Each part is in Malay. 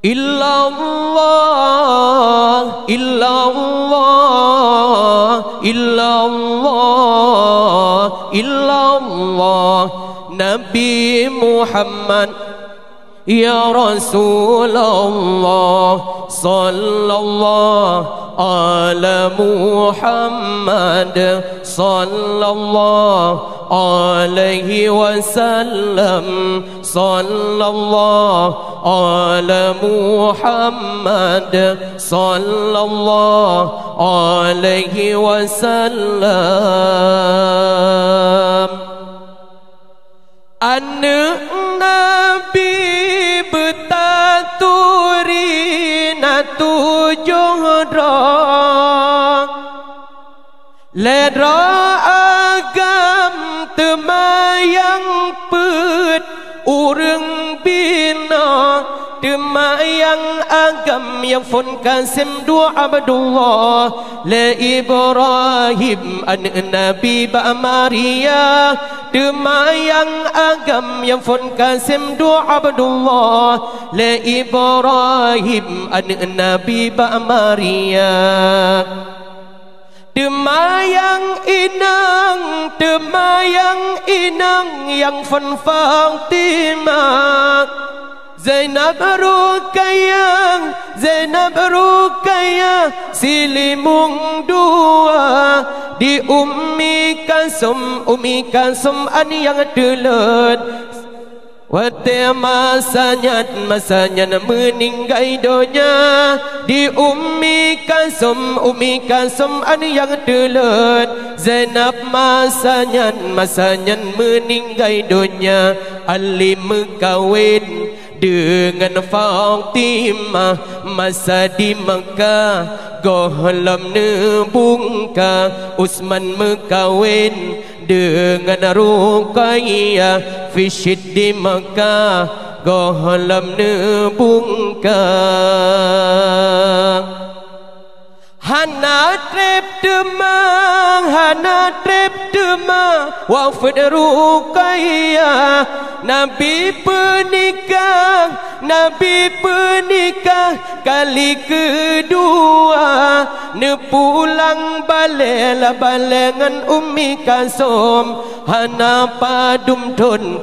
Illallah, illallah, illallah, illallah. Nabi Muhammad ya Rasulullah, sallallahu ala Muhammad, sallallahu alaihi wasallam, sallallahu ala Muhammad, sallallahu alaihi wasallam. Anak Nabi bertaturi na tujuh rak, lera agam temayang pet urang bina, temayang agam yang fon kasim dua Abdullah le Ibrahim anak Nabi ba Maria, temayang agam yang fon kasim dua Abdullah le Ibrahim anak Nabi ba Maria. Temayang inang yang fon Fatimah, Zainab Rukayah silimung dua di Ummi Kalsum an yang telat. Wate masanya meninggal donya di Ummi Kalsum an yang telat. Zainab masanya meninggal donya. Ali kawin dengan Fatimah masa di Makkah, gohlam nebungka. Utsman kawin dengan Ruqayyah fisyid di Makkah, gohlam nebungka. Hana trep demang wafat Ruqayyah. Nabi pernikah kali kedua, ne pulang balik balengan Ummi Kalsum. Hana padum ton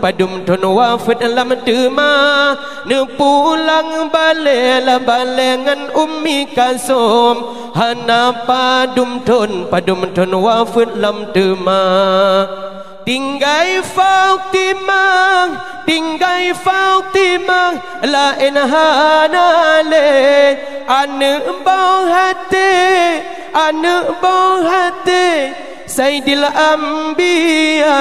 wafat lam demang, ne pulang balik balengan Ummi Kalsum. Hana padum ton wafat lam demang. Tinggai Fatimah la inhana le, anak bau hati Sayyidil Anbiya.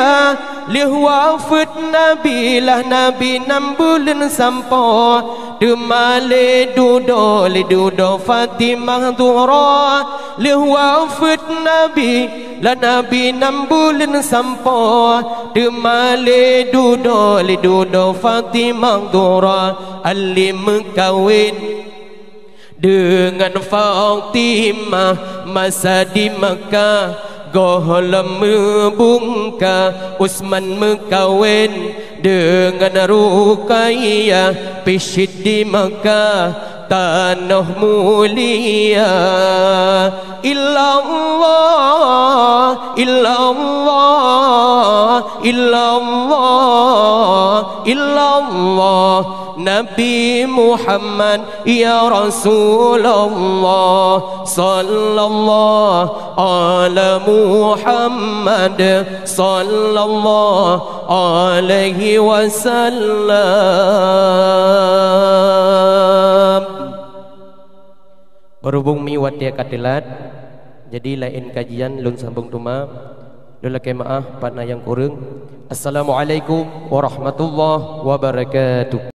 Lih wafat Nabi 6 bulan sampo, demale dudo Fatimah Zahra. Lih wafat Nabi 6 bulan sampo, demale dudo Fatimah Zahra. Ali kawin dengan Fatimah masa di Makkah, gohlam membungka. Utsman kawin dengan Ruqayyah fisyid di Makkah, tanah mulia. Illallah, illallah, illallah, illallah. Nabi Muhammad ya Rasulullah, sallallahu ala Muhammad, sallallahu alaihi wasallam. Berhubung miwat dia katilat, jadi lain kajian lun sambung tuma. Dula ke maaf pada yang kurang. Assalamualaikum warahmatullahi wabarakatuh.